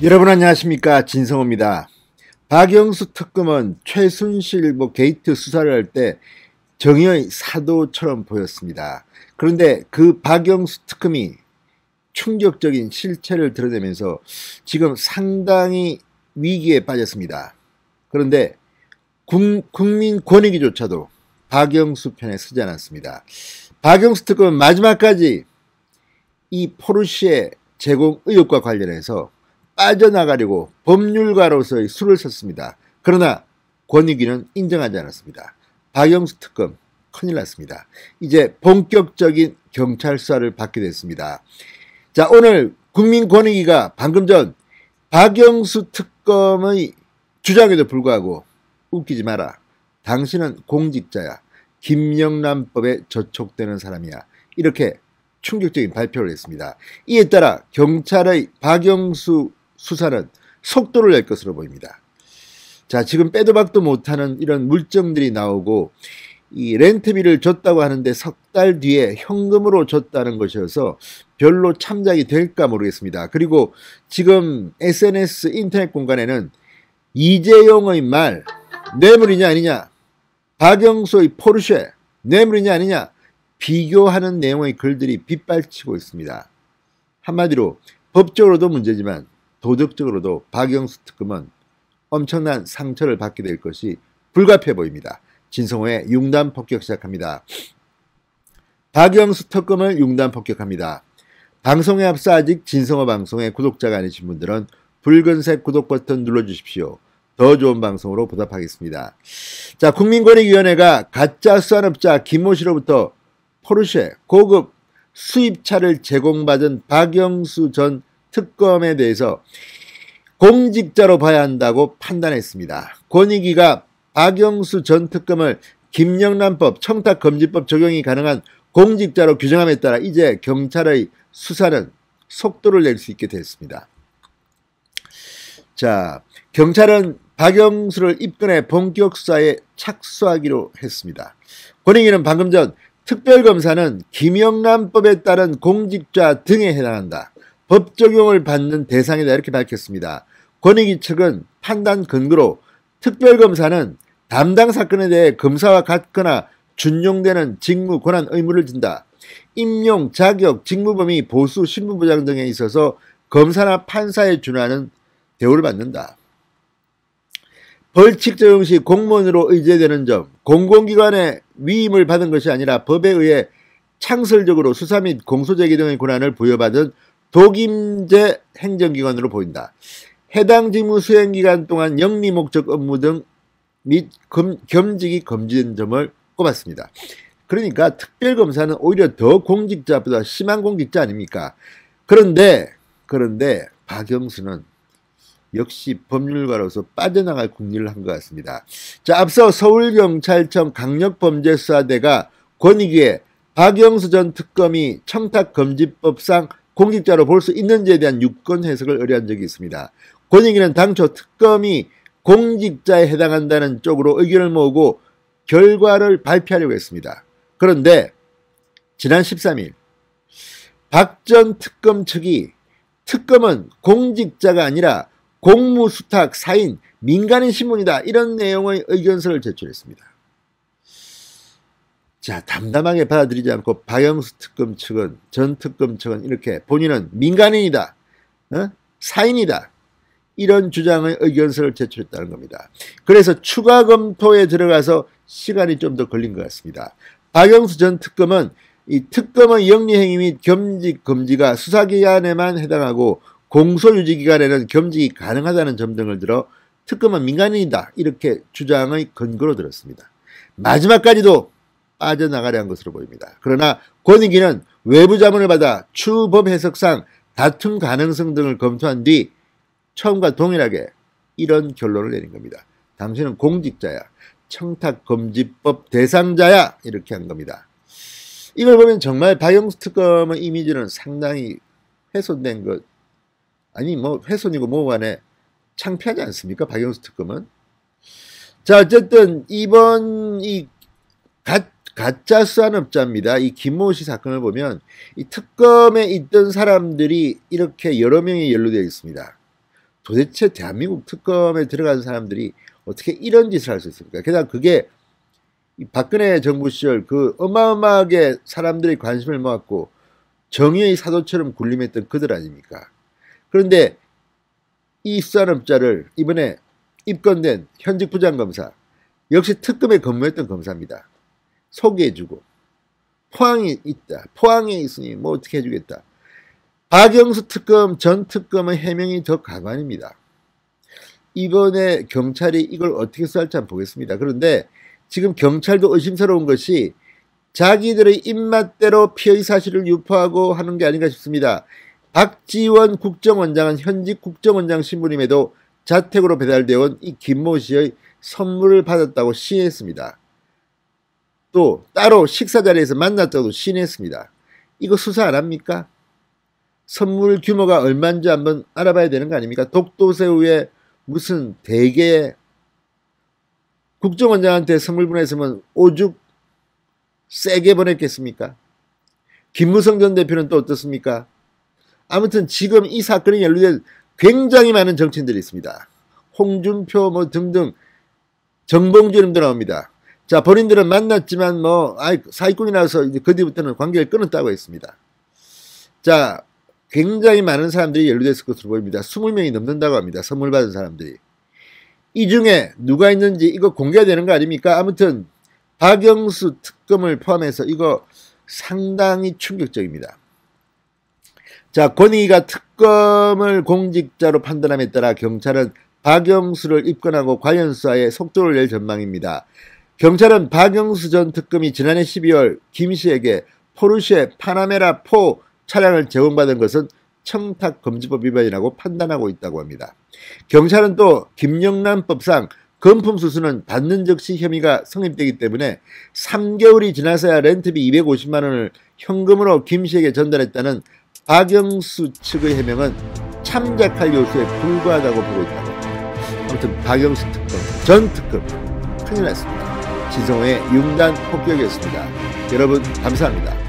여러분 안녕하십니까, 진성호입니다. 박영수 특검은 최순실 게이트 수사를 할 때 정의의 사도처럼 보였습니다. 그런데 그 박영수 특검이 충격적인 실체를 드러내면서 지금 상당히 위기에 빠졌습니다. 그런데 국민 권익위조차도 박영수 편에 서지 않았습니다. 박영수 특검은 마지막까지 이 포르쉐 제공 의혹과 관련해서 빠져나가려고 법률가로서의 수를 썼습니다. 그러나 권익위는 인정하지 않았습니다. 박영수 특검 큰일 났습니다. 이제 본격적인 경찰 수사를 받게 됐습니다. 자, 오늘 국민권익위가 방금 전 박영수 특검의 주장에도 불구하고 웃기지 마라, 당신은 공직자야, 김영란법에 저촉되는 사람이야, 이렇게 충격적인 발표를 했습니다. 이에 따라 경찰의 박영수 수사는 속도를 낼 것으로 보입니다. 자, 지금 빼도 박도 못하는 이런 물증들이 나오고, 이 렌트비를 줬다고 하는데 석 달 뒤에 현금으로 줬다는 것이어서 별로 참작이 될까 모르겠습니다. 그리고 지금 SNS 인터넷 공간에는 이재용의 말, 뇌물이냐 아니냐, 박영수의 포르쉐, 뇌물이냐 아니냐, 비교하는 내용의 글들이 빗발치고 있습니다. 한마디로 법적으로도 문제지만 도덕적으로도 박영수 특검은 엄청난 상처를 받게 될 것이 불가피해 보입니다. 진성호의 융단 폭격 시작합니다. 박영수 특검을 융단 폭격합니다. 방송에 앞서 아직 진성호 방송의 구독자가 아니신 분들은 붉은색 구독 버튼 눌러주십시오. 더 좋은 방송으로 보답하겠습니다. 자, 국민권익위원회가 가짜 수산업자 김모 씨로부터 포르쉐 고급 수입차를 제공받은 박영수 전 특검에 대해서 공직자로 봐야 한다고 판단했습니다. 권익위가 박영수 전 특검을 김영란법, 청탁금지법 적용이 가능한 공직자로 규정함에 따라 이제 경찰의 수사는 속도를 낼 수 있게 됐습니다. 자, 경찰은 박영수를 입건해 본격 수사에 착수하기로 했습니다. 권익위는 방금 전 특별검사는 김영란법에 따른 공직자 등에 해당한다, 법 적용을 받는 대상이다, 이렇게 밝혔습니다. 권익위 측은 판단 근거로 특별검사는 담당 사건에 대해 검사와 같거나 준용되는 직무, 권한, 의무를 진다, 임용, 자격, 직무 범위, 보수, 신분보장 등에 있어서 검사나 판사에 준하는 대우를 받는다. 벌칙 적용 시 공무원으로 의제되는 점, 공공기관의 위임을 받은 것이 아니라 법에 의해 창설적으로 수사 및 공소제기 등의 권한을 부여받은 독임제 행정기관으로 보인다. 해당 직무 수행기간 동안 영리 목적 업무 등 및 겸직이 금지된 점을 꼽았습니다. 그러니까 특별검사는 오히려 더 공직자보다 심한 공직자 아닙니까? 그런데 박영수는 역시 법률가로서 빠져나갈 국리를 한 것 같습니다. 자, 앞서 서울경찰청 강력범죄수사대가 권익위에 박영수 전 특검이 청탁금지법상 공직자로 볼 수 있는지에 대한 유권 해석을 의뢰한 적이 있습니다. 권익위는 당초 특검이 공직자에 해당한다는 쪽으로 의견을 모으고 결과를 발표하려고 했습니다. 그런데 지난 13일 박 전 특검 측이 특검은 공직자가 아니라 공무수탁, 사인, 민간인 신문이다, 이런 내용의 의견서를 제출했습니다. 자, 담담하게 받아들이지 않고 박영수 특검 측은, 전 특검 측은 이렇게 본인은 민간인이다, 사인이다, 이런 주장의 의견서를 제출했다는 겁니다. 그래서 추가 검토에 들어가서 시간이 좀 더 걸린 것 같습니다. 박영수 전 특검은 이 특검의 영리행위 및 겸직 금지가 수사기관에만 해당하고 공소유지기관에는 겸직이 가능하다는 점 등을 들어 특검은 민간인이다, 이렇게 주장의 근거로 들었습니다. 마지막까지도 빠져나가려 한 것으로 보입니다. 그러나 권익위는 외부 자문을 받아 추법 해석상 다툼 가능성 등을 검토한 뒤 처음과 동일하게 이런 결론을 내린 겁니다. 당신은 공직자야, 청탁금지법 대상자야, 이렇게 한 겁니다. 이걸 보면 정말 박영수 특검의 이미지는 상당히 훼손된 것, 아니 뭐 훼손이고 뭐고 간에 창피하지 않습니까, 박영수 특검은? 자, 어쨌든 이번 이 가짜 수산업자입니다. 이 김모 씨 사건을 보면 이 특검에 있던 사람들이 이렇게 여러 명이 연루되어 있습니다. 도대체 대한민국 특검에 들어간 사람들이 어떻게 이런 짓을 할 수 있습니까? 게다가 그게 박근혜 정부 시절 그 어마어마하게 사람들의 관심을 모았고 정의의 사도처럼 군림했던 그들 아닙니까? 그런데 이 수산업자를 이번에 입건된 현직 부장검사, 역시 특검에 근무했던 검사입니다. 소개해주고 포항이 있다. 포항에 있으니 뭐 어떻게 해주겠다. 박영수 특검 전 특검의 해명이 더 가관입니다. 이번에 경찰이 이걸 어떻게 수할지 한번 보겠습니다. 그런데 지금 경찰도 의심스러운 것이 자기들의 입맛대로 피의 사실을 유포하고 하는 게 아닌가 싶습니다. 박지원 국정원장은 현직 국정원장 신분임에도 자택으로 배달되어 온 이 김모 씨의 선물을 받았다고 시인했습니다. 또 따로 식사 자리에서 만났다고 시인했습니다. 이거 수사 안 합니까? 선물 규모가 얼마인지 한번 알아봐야 되는 거 아닙니까? 독도새우에 무슨 대게 국정원장한테 선물 보냈으면 오죽 세게 보냈겠습니까? 김무성 전 대표는 또 어떻습니까? 아무튼 지금 이 사건에 연루된 굉장히 많은 정치인들이 있습니다. 홍준표 뭐 등등 정봉주 이름도 나옵니다. 자, 본인들은 만났지만 뭐 사기꾼이라서 이제 그 뒤부터는 관계를 끊었다고 했습니다. 자, 굉장히 많은 사람들이 연루됐을 것으로 보입니다. 20명이 넘는다고 합니다. 선물 받은 사람들이. 이 중에 누가 있는지 이거 공개되는 거 아닙니까? 아무튼 박영수 특검을 포함해서 이거 상당히 충격적입니다. 자, 권익위가 특검을 공직자로 판단함에 따라 경찰은 박영수를 입건하고 관련 수사에 속도를 낼 전망입니다. 경찰은 박영수 전 특검이 지난해 12월 김 씨에게 포르쉐 파나메라 4 차량을 제공받은 것은 청탁금지법 위반이라고 판단하고 있다고 합니다. 경찰은 또 김영란법상 금품수수는 받는 즉시 혐의가 성립되기 때문에 3개월이 지나서야 렌트비 250만 원을 현금으로 김 씨에게 전달했다는 박영수 측의 해명은 참작할 요소에 불과하다고 보고 있다고 합니다. 아무튼 박영수 특검, 전 특검 큰일 났습니다. 진성호의 융단 폭격이었습니다. 여러분 감사합니다.